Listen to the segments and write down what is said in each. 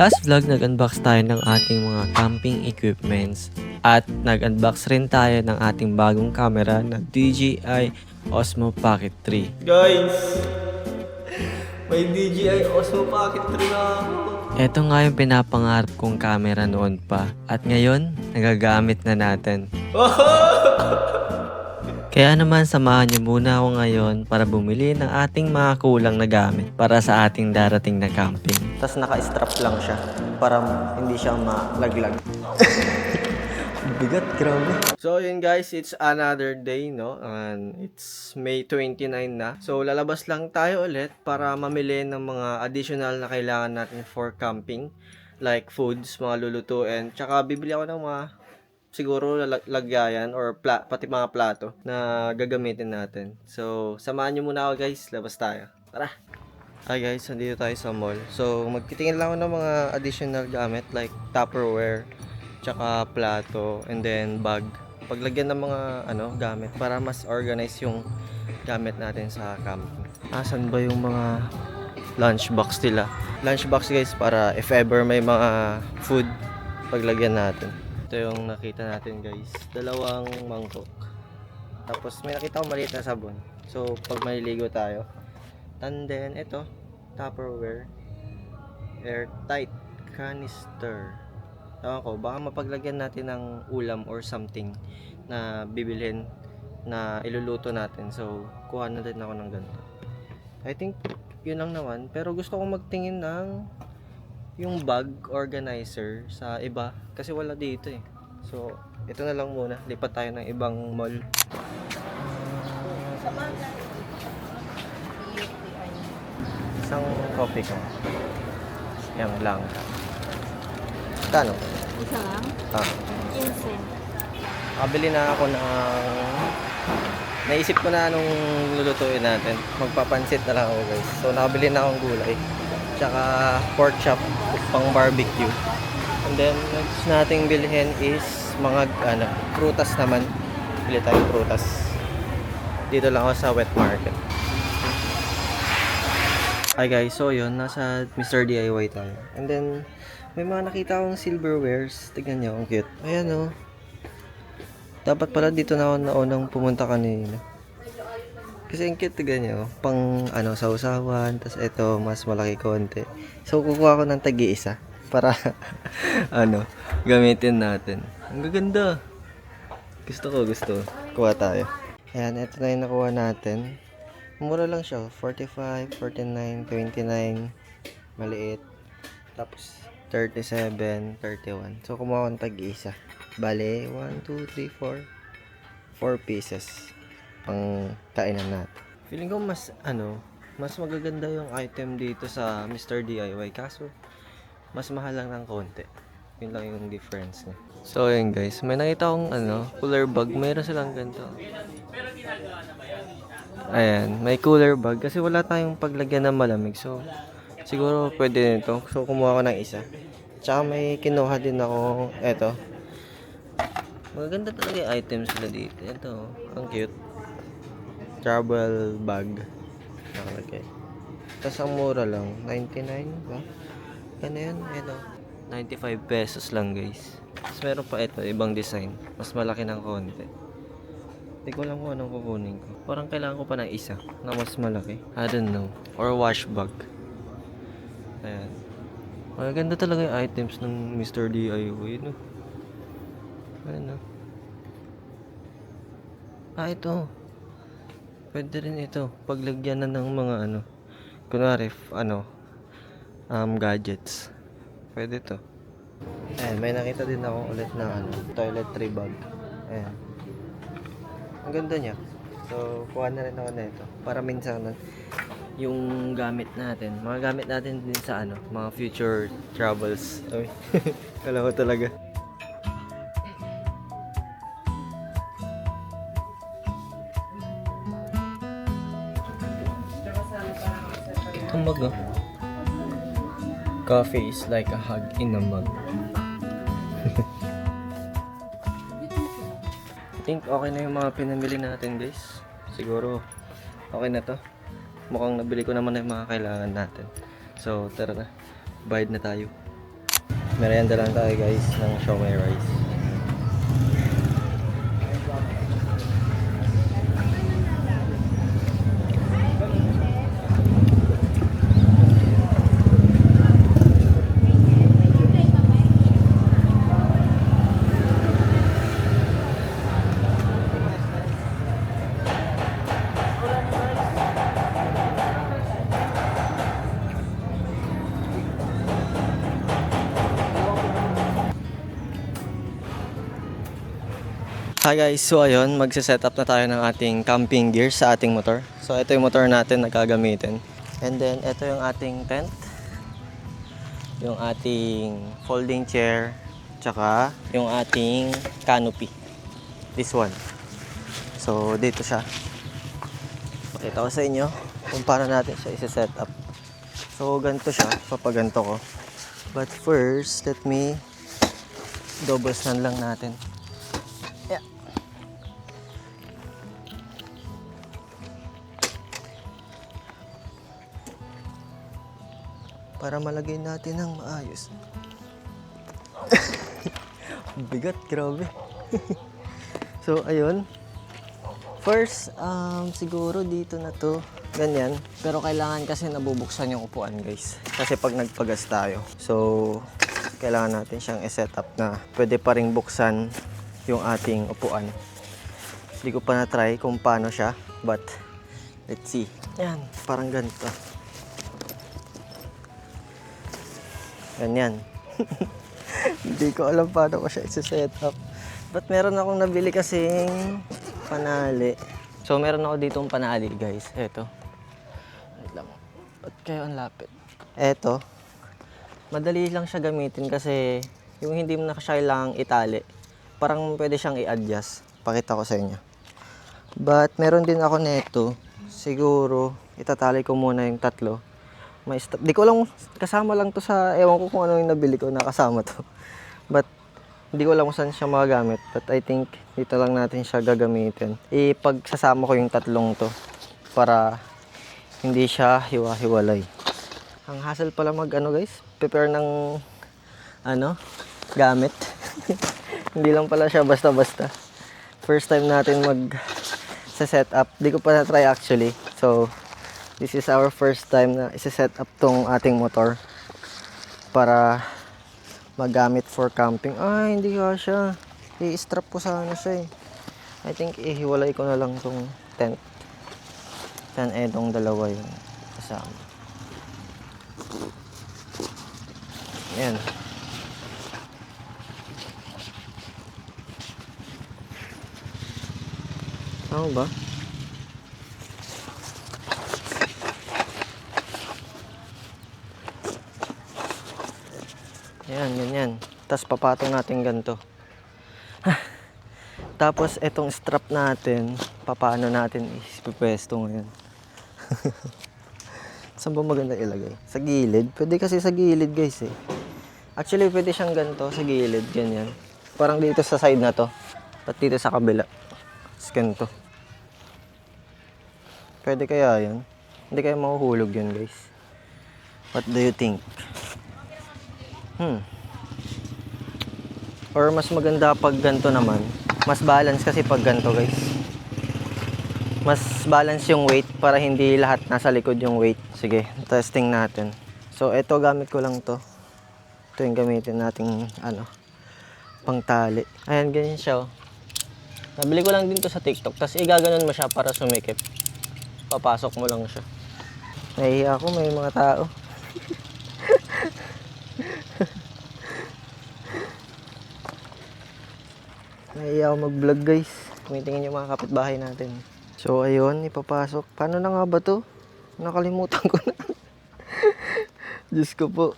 Last vlog, nag-unbox tayo ng ating mga camping equipments at nag-unbox rin tayo ng ating bagong camera na DJI Osmo Pocket 3. Guys, may DJI Osmo Pocket 3 na ako. Ito nga yung pinapangarap kong camera noon pa at ngayon, nagagamit na natin. Kaya naman samahan niyo muna ako ngayon para bumili ng ating mga kulang na gamit para sa ating darating na camping. Tapos naka-strap lang siya para hindi siya malaglag. Bigat, grabe. So yun guys, it's another day, no? And it's May 29 na. So lalabas lang tayo ulit para mamili ng mga additional na kailangan natin for camping. Like foods, mga lulutuin. Tsaka bibili ako ng mga siguro lagyayan or pati mga plato na gagamitin natin. So samahan nyo muna ako guys, labas tayo. Tara! Hi guys, nandito tayo sa mall. So magtitingin lang ako ng mga additional gamit like Tupperware, tsaka plato, and then bag. Paglagyan ng mga gamit para mas organize yung gamit natin sa camping. Asan ba yung mga lunchbox nila? Lunchbox guys para if ever may mga food, paglagyan natin. Ito yung nakita natin guys. Dalawang mangkok. Tapos may nakita ko maliit na sabon. So pag maliligo tayo. And then ito, Tupperware. Airtight canister. Ewan ko, baka mapaglagyan natin ng ulam or something na bibilhin na iluluto natin. So, kuha na din ako ng ganito. I think, yun lang naman. Pero gusto kong magtingin ng yung bag organizer sa iba. Kasi wala dito eh. So, ito na lang muna. Lipat tayo ng ibang mall. Isang coffee ko. Yang lang. Kano? Isa lang? Insane. Kabili na ako ng... Naisip ko na anong lulutuin natin. Magpapansit na lang ako guys. So nakabili na akong gulay. Tsaka pork chop pang barbecue. And then next nating bilhin is mga prutas naman. Bili tayong prutas. Dito lang ako sa wet market. Hi guys, so yun, nasa Mr. DIY tayo. And then may mga nakita akong silverwares. Tignan nyo, ang cute. Ayan o. Dapat pala dito na ako naunang pumunta kanina. Kasi ang cute, tignan nyo. Pang sausawan. Tapos ito, mas malaki konti. So kukuha ko ng tagi-isa. Para, gamitin natin. Ang gaganda. Gusto ko. Kuha tayo. Ayan, ito na yung nakuha natin. Mura lang siya. 45, 49, 29. Maliit. Tapos 37, 31. So, kumuha ko ng tag-isa. Bale, 1, 2, 3, 4. 4 pieces. Pang kainan natin. Feeling ko mas magaganda yung item dito sa Mr. DIY. Kaso, mas mahal lang ng konti. Yun lang yung difference niya. So, yun guys. May nakita akong cooler bag. Mayroon silang ganito. Ayan. May cooler bag. Kasi wala tayong paglagyan ng malamig. So, siguro pwede nito. So, kumuha ko ng isa. Tsaka may kinuha din ako. Eto. Magaganda talaga yung items nila dito. Ito. Ang cute. Travel bag. Nakalagay. Tapos ang mura lang. 99 ba? Ano yan? Ito. 95 pesos lang guys. Tapos meron pa ito. Ibang design. Mas malaki ng konti. Hindi ko alam kung anong kukunin ko. Parang kailangan ko pa ng isa na mas malaki. I don't know. Or wash bag. Ayan. Maganda talaga yung items ng Mr. DIY, no? Ayan, no? Ito. Pwede rin ito. Paglagyan na ng mga kunwari, gadgets. Pwede to. Ayan, may nakita din ako ulit na toiletry bag. Ayan. Ang ganda niya. So, kuha na rin ako na ito. Para minsan yung gamit natin. Mga gamit natin din sa mga future travels. Ay, kala ko talaga. Ito mug. Coffee is like a hug in a mug. I think okay na yung mga pinamili natin guys. Siguro okay na to. Mukhang nabili ko naman yung mga kailangan natin. So tara na. Bayad na tayo. Merienda lang tayo guys ng siomai rice. Hi guys, so ayun, magse-set up na tayo ng ating camping gear sa ating motor. So ito yung motor natin na gagamitin. And then ito yung ating tent, yung ating folding chair, tsaka yung ating canopy. This one. So dito siya. Pakita ko sa inyo kung paano natin siya i-set up. So ganito siya, papaganto ko. But first, let me double stand lang natin. Yeah. Para malagay natin ng maayos. Bigat, grabe. So, ayun. First, siguro dito na to. Ganyan. Pero kailangan kasi nabubuksan yung upuan, guys. Kasi pag nagpagas tayo. So, kailangan natin siyang i-set up na pwede pa ring buksan yung ating upuan. Hindi ko pa na-try kung paano siya. But, let's see. Yan, parang ganito. Ganyan. Hindi ko alam paano ko siya i-set up. But meron akong nabili kasing panali. So meron ako ditong panali guys. Eto. Wait lang. Ba't kayo ang lapit? Eto. Madali lang siya gamitin kasi yung hindi mo na siya kailangang itali. Parang pwede siyang i-adjust. Pakita ko sa inyo. But meron din ako neto. Siguro itatali ko muna yung tatlo. Di ko lang, kasama lang to sa, ewan ko kung ano yung nabili ko, nakasama to. But, hindi ko alam kung saan siya magagamit. But I think, dito lang natin siya gagamitin. Ipagsasama ko yung tatlong to, para hindi siya hiwa-hiwalay. Ang hassle pala guys, prepare ng, gamit. Hindi lang pala siya basta-basta. First time natin set up. Di ko pa na-try actually. So, this is our first time na isa-set up tong ating motor para magamit for camping. Ay, hindi ka siya. I-strap ko sana siya eh. I think ihiwalay ko na lang tong tent. Then etong dalawa yung kasama. Ayan. Ano ba? Ayan, ganyan. Tapos papatong natin ganito. Tapos etong strap natin, papaano natin ipipwesto ngayon. Saan ba maganda ilagay? Sa gilid? Pwede kasi sa gilid guys eh. Actually pwede siyang ganito sa gilid, ganyan. Parang dito sa side na to. At dito sa kabila. Tapos ganito. Pwede kaya yan? Hindi kaya mahuhulog yun guys. What do you think? Or mas maganda pag ganito naman. Mas balance kasi pag ganito guys. Mas balance yung weight para hindi lahat nasa likod yung weight. Sige, testing natin. So ito gamit ko lang to. Ito yung gamitin nating pangtali. Ayan, ganyan siya oh. Nabili ko lang din to sa TikTok. Tapos igaganon mo siya para sumikip. Papasok mo lang siya. Nahihiya ako, may mga tao. Nahiya ako mag-vlog guys. Tumitingin yung mga kapitbahay natin. So ayun, ipapasok. Paano na nga ba to? Nakalimutan ko na. Diyos ko po.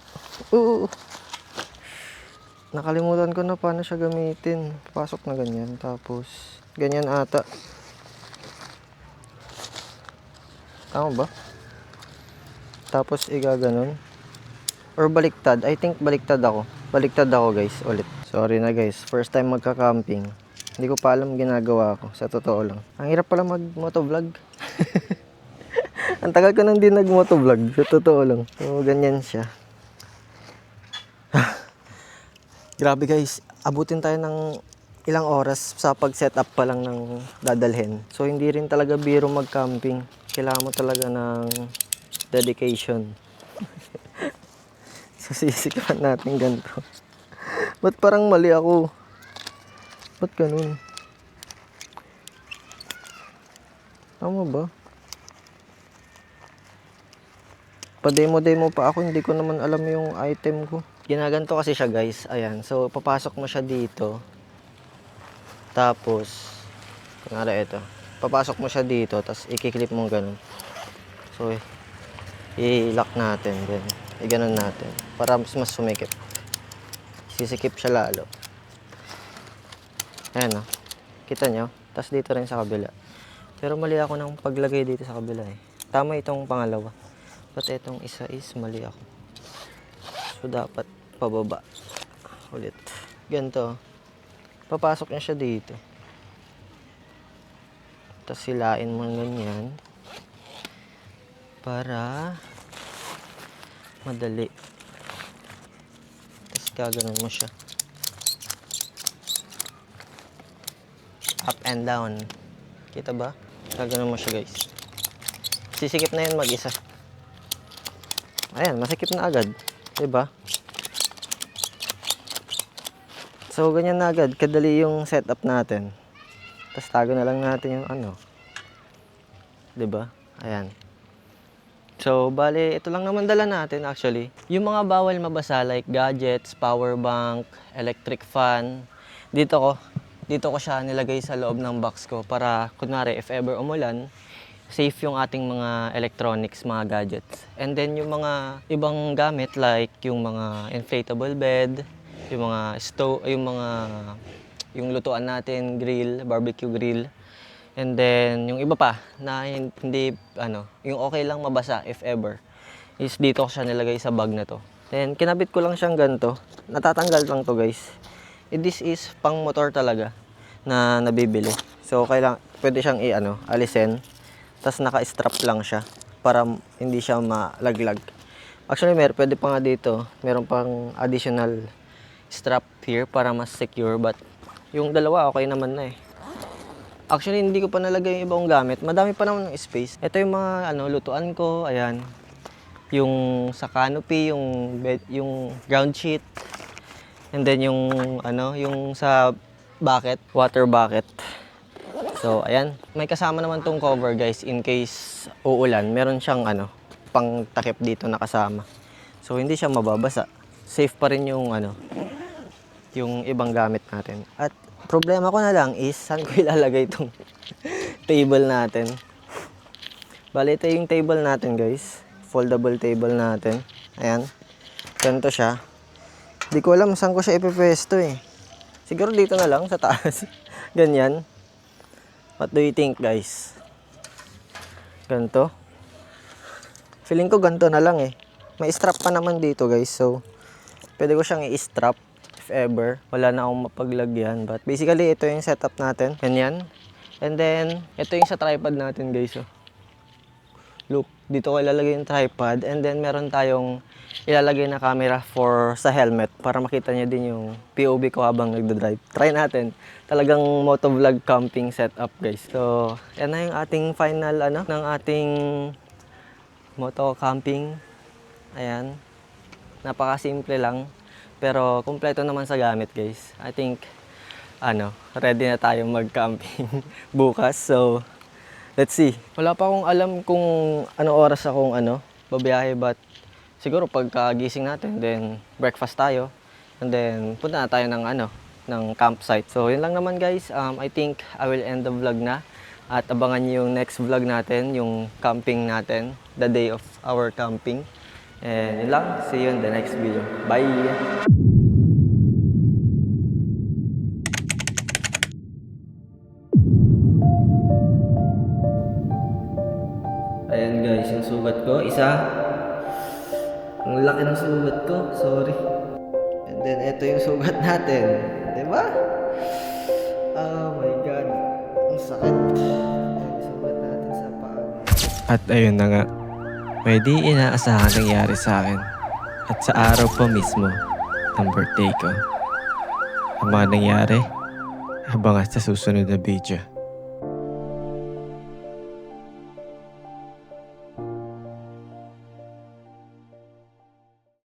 Nakalimutan ko na paano siya gamitin. Pasok na ganyan. Tapos, ganyan ata. Tama ba? Tapos igaganon. Or baliktad. I think baliktad ako. Baliktad ako guys, ulit. Sorry na guys, first time magka-camping. Hindi ko pa alam ginagawa ko, sa totoo lang. Ang hirap pala mag-motovlog. Ang tagal ko nang din nag-motovlog, sa totoo lang. So, ganyan siya. Grabe guys, abutin tayo ng ilang oras sa pag-setup pa lang ng dadalhin. So hindi rin talaga biro mag-camping. Kailangan mo talaga ng dedication. So sisigawan natin ganito. Ba't parang mali ako? Ba't ganun? Tama ba? Pa-demo-demo pa ako, hindi ko naman alam yung item ko. Ginaganto kasi siya guys, ayan. So, papasok mo siya dito. Tapos, kunwari ito. Papasok mo siya dito, tapos i-clip mo ganun. So, i-lock natin, then i-ganon natin. Para mas sumikip. Sisikip siya lalo. Ayan o. Kita nyo? Tapos dito rin sa kabila. Pero mali ako ng paglagay dito sa kabila eh. Tama itong pangalawa. But itong isa is mali ako. So, dapat pababa. Ulit. Ganito. Papasok niya siya dito. Tapos silain mo ganyan. Para madali. Tapos gaganon mo siya. Up and down. Kita ba? Gaganon mo siya guys. Sisikip na yun mag-isa. Ayan, masikip na agad. Diba? So, ganyan na agad. Kadali yung setup natin. Tapos tago na lang natin yung ano. Diba? Ayan. So, bale, ito lang naman dala natin actually. Yung mga bawal mabasa like gadgets, power bank, electric fan. Dito ko siya nilagay sa loob ng box ko para kunwari if ever umulan, safe yung ating mga electronics, mga gadgets. And then yung mga ibang gamit like yung mga inflatable bed, yung mga stove, yung lutuan natin, grill, barbecue grill. And then yung iba pa na hindi yung okay lang mabasa if ever is dito ko siya nilagay sa bag na to. Then kinabit ko lang siyang ganito. Natatanggal lang to guys. This is pang motor talaga na nabibili. So pwede siyang alisin. Tapos naka-strap lang siya para hindi siya malaglag. Actually, pwede pa nga dito. Meron pang additional strap here para mas secure. But yung dalawa, okay naman na eh. Actually, hindi ko pa nalagay yung ibang gamit. Madami pa naman ng space. Ito yung mga lutuan ko. Ayan. Yung sa canopy, yung ground sheet. And then yung sa bucket, water bucket. So, ayan. May kasama naman tong cover, guys, in case uulan. Meron siyang, pang takip dito na kasama. So, hindi siya mababasa. Safe pa rin yung, yung ibang gamit natin. At, problema ko na lang is, saan ko ilalagay itong table natin. Bali, ito yung table natin, guys. Foldable table natin. Ayan. Ganito siya. Hindi ko alam saan ko siya ipipwesto eh. Siguro dito na lang, sa taas. Ganyan. What do you think, guys? Ganito? Feeling ko ganito na lang eh. May strap pa naman dito, guys. So, pwede ko siyang i-strap if ever. Wala na akong mapaglagyan. But basically, ito yung setup natin. Ganyan. And then, ito yung sa tripod natin, guys. Oh. Look, dito ko ilalagay yung tripod. And then, meron tayong ilalagay na camera sa helmet para makita niyo din yung POV ko habang nagdadrive. Try natin. Talagang motovlog camping setup, guys. So, yan na yung ating final ng ating moto camping. Ayan. Napakasimple lang. Pero kompleto naman sa gamit, guys. I think ready na tayo mag-camping bukas. So, let's see. Wala pa akong alam kung anong oras akong babiyahe, but siguro pagkagising natin, then breakfast tayo. And then punta na tayo ng campsite. So yun lang naman, guys. I think I will end the vlog na. At abangan niyo yung next vlog natin, yung camping natin, the day of our camping. And yun lang. See you in the next video. Bye! Ayan guys, yung sugat ko, isa. Ang laki ng sugat ko, sorry. And then, ito yung sugat natin. Diba? Oh my God. Ang sakit. Yung sugat natin sa paa. At ayun na nga, may di inaasahan nangyari sa akin. At sa araw pa mismo ng birthday ko. ang mga nangyari. Abangan sa susunod na video.